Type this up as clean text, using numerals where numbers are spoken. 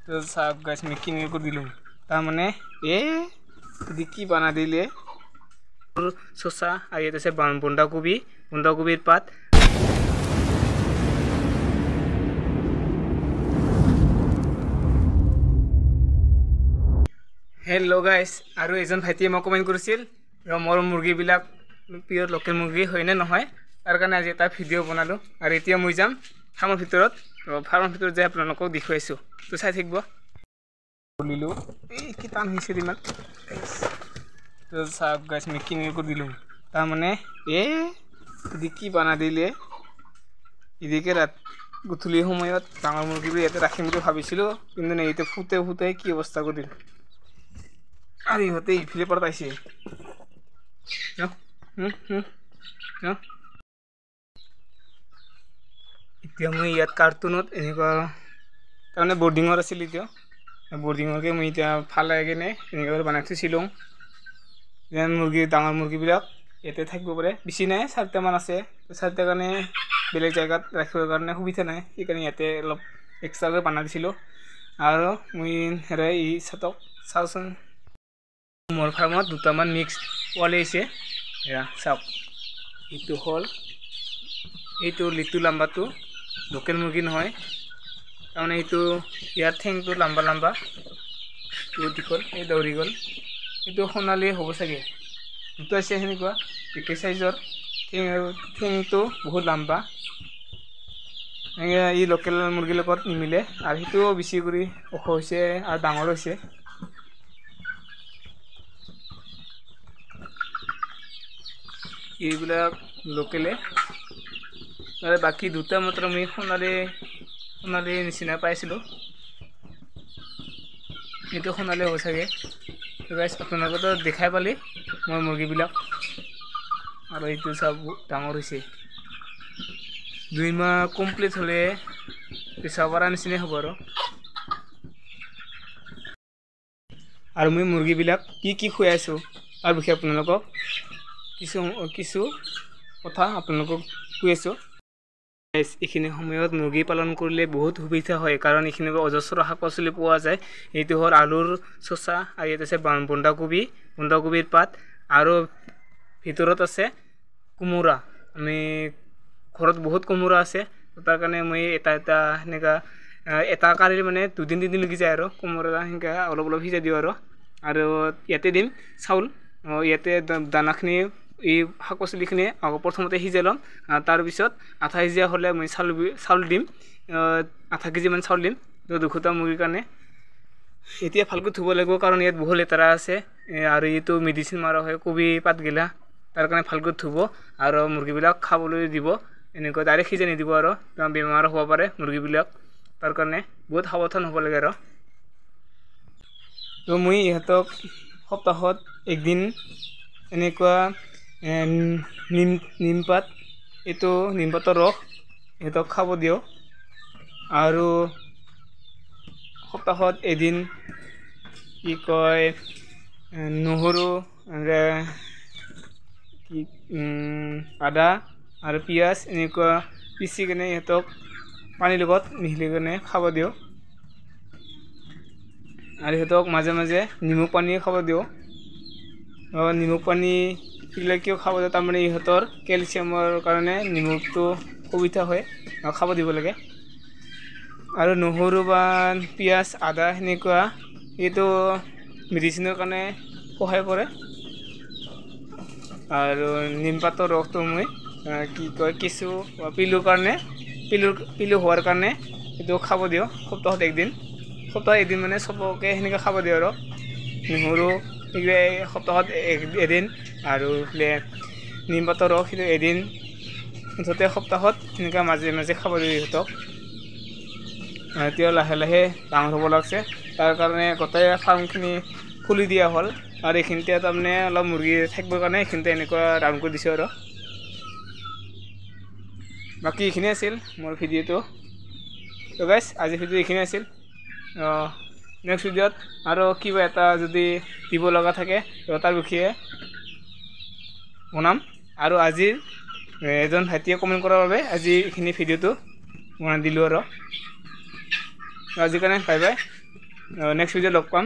तो साहब guys making को दिलूँ तारमाने दिकी बना दिले शसा आइए तैसे बंदा गोभी पात हेलो गाइस आरो एजन भाइटिए मैं कमेन्ट करिছিল मोर मुर्गी बिलाक पियर लोकेल मुर्गी होयने নহয় तार कारण आज এটা ভিডিও বনালো আৰু এতিয়া মই যাম ফাৰ্মৰ ভিতৰত যে আপোনালোকক দেখুৱাইছো তো চাই থাকিব বলিলো এই কি টান হৈছে দিমান তো সাহেব গাইস মেকিং কৰি দিলো তাৰ মানে দিকি বনা দিলে ইদিকে ৰাত গুথলি সময়ত ডাঙৰ মুৰ্গীবোৰ ইয়াতে ৰাখিম বুলি ভাবিছিলো কিন্তু এইতে ফুটে কি অৱস্থা কৰিল আৰে হতে ইফিলে পড়তাইছে এতিয়া মই ইয়াত কাৰ্টুনত এনেকুৱা তাৰমানে বৰ্ডিঙৰ আছিল এতিয়া বৰ্ডিঙৰকে মই এতিয়া ফালে কিনে এনেকুৱা বনাই থৈছিলোঁ যেন ডাঙৰ মুৰ্গীবিলাক ইয়াতে থাকিব পাৰে বেছি নাই 4টা মান আছে 4টা কাৰণে বেলেগ জায়গাত ৰাখিবৰ কাৰণে সুবিধা নাই সেইকাৰণে ইয়াতে অলপ এক্সট্ৰাকৈ বনাই দিছিলোঁ আৰু মই হেৰাই ই চাতক চাওচোন मोर फार्मत दुटामान मिक्स वाले इसे या सब इतु हल इतु लिटु लम्बाटु लोकेल मुर्गी নহয় तारमाने इतु यार थेंगटु लम्बा तो दिखल ए दौरी गल इतु खनाले होबो सागे दुटा আছে হেনিকুৱা একে সাইজৰ থेंगटु বহুত লম্বা এই লোকেল মুৰ্গীৰ লগত নিমিলে আৰু হিটো বেছি কৰি ওখ হৈছে আৰু ডাঙৰ হৈছে এইবিলাক লোকেলে আৰু বাকি দুটা মাত্ৰ মই সোণালী নিচিনা পাইছিলোঁ এইটো সোণালী হ'ব চাগে তো গাইস আপোনালোকে দেখাই পালি মই মুৰ্গীবিলাক আৰু এইটো সব ডাঙৰ হৈছে 2 মাহ কমপ্লিট হ'লে পিছাবাৰা নিচিনা হ'ব আৰু মই মুৰ্গীবিলাক কি খুৱাইছো আৰু বিশেষ আপোনালোকক কিছু কথা আপোনালোকক কৈছো গাইস এখিনি সময়ত মুৰ্গী পালন কৰিলে বহুত সুবিধা হয় কাৰণ এখিনি অজস্ৰ শাক-পাচলি পোৱা যায় এইটো হল আলুৰ শসা আৰু ইয়াত আছে বন্ধাকবিৰ পাত আৰু ভিতৰত আছে কুমুৰা আমি ঘৰত বহুত কুমুৰা আছে তাৰ কাৰণে মই এটা হেনেকা এটা কাৰি মানে 2 দিন লাগি যায় আৰু কুমুৰা হেনকা অলপ ভিজাই দিও আৰু ইয়াতে দিম চাউল ইয়াতে দানাখিনি এই শাক-পাচলিখিনি প্ৰথমতে সিজাই লম তাৰ পিছত আধা সিজা হলে মই চাউল দিম আধা কেজি মান চাউল দিম তো দুখুটা মুৰ্গীৰ কাৰণে এতিয়া ভালকৈ ধুব লাগিব কাৰণ ইয়াত বহুত লেতেৰা আছে আৰু এইটো মেডিচিন মাৰা হয় কবি পাত গিলা তাৰ কাৰণে ভালকৈ ধুব আৰু মুৰ্গীবিলাক খাবলৈ দিব এনেকৈ ডাইৰেক্ট সিজাই নিদিব আৰু বেমাৰ হ'ব পাৰে মুৰ্গীবিলাক তাৰ কাৰণে বহুত সাৱধান হ'ব লাগে আৰু তো মই ইহঁতক সপ্তাহত একদিন এনেকুৱা নিমপাত এইটো নিমপাতৰ ৰস ইহঁতক খাব দিও আৰু সপ্তাহত এদিন কি কয় নহৰু আদা আৰু পিয়াজ এনেকুৱা পিচি কিনে ইহঁতক পানীৰ লগত মিহলি কিনে খাব দিও আৰু ইহঁতক মাজে মাজে নিমখ পানী খাব দিও নিমখ পানী কিয় খাব দিও তাৰমানে ইহঁতৰ কেলছিয়ামৰ কাৰণে নিমখটো সুবিধা হয় খাব দিব লাগে আৰু নহৰু বা পিয়াজ আদা হেনেকুৱা এইটো মেডিচিনৰ কাৰণে সহায় কৰে আৰু নিমপাতৰ ৰসটো মই কি কয় কিছু পিলুৰ কাৰণে পিলু হোৱাৰ কাৰণে এইটো খাব দিও সপ্তাহত একদিন মানে সবকে হেনেকা খাব দিও আৰু নহৰু সপ্তাহত এদিন আৰু নিমপাতৰ ৰস এদিন মুঠতে সপ্তাহত এনেকা মাজে খাব দিও ইহঁতক এতিয়া লাহে ডাঙৰ হ'ব লাগছে তাৰ কাৰণে গোটেই ফাৰ্মখিনি খুলি দিয়া হ'ল আৰু এইখিনিতে তাৰমানে অলপ মুৰ্গী থাকিবৰ কাৰণে এইখিনিতে এনেকুৱা ৰাউণ্ড কৰি দিছোঁ আৰু বাকি এইখিনি আছিল মোৰ ভিডিঅ'টো তো গাইস আজি ভিডিঅ' এইখিনি আছিল নেক্সট ভিডিঅ'ত আৰু কিবা এটা যদি দিব লগা থাকে তাৰ বিষয়ে বনাম আৰু আজিৰ এজন ভাইটিয়ে কমেন্ট কৰাৰ বাবে আজি এইখিনি ভিডিঅ'টো বনাই দিলোঁ আৰু আজিৰ কাৰণে বাই বাই নেক্সট ভিডিঅ' লগ পাম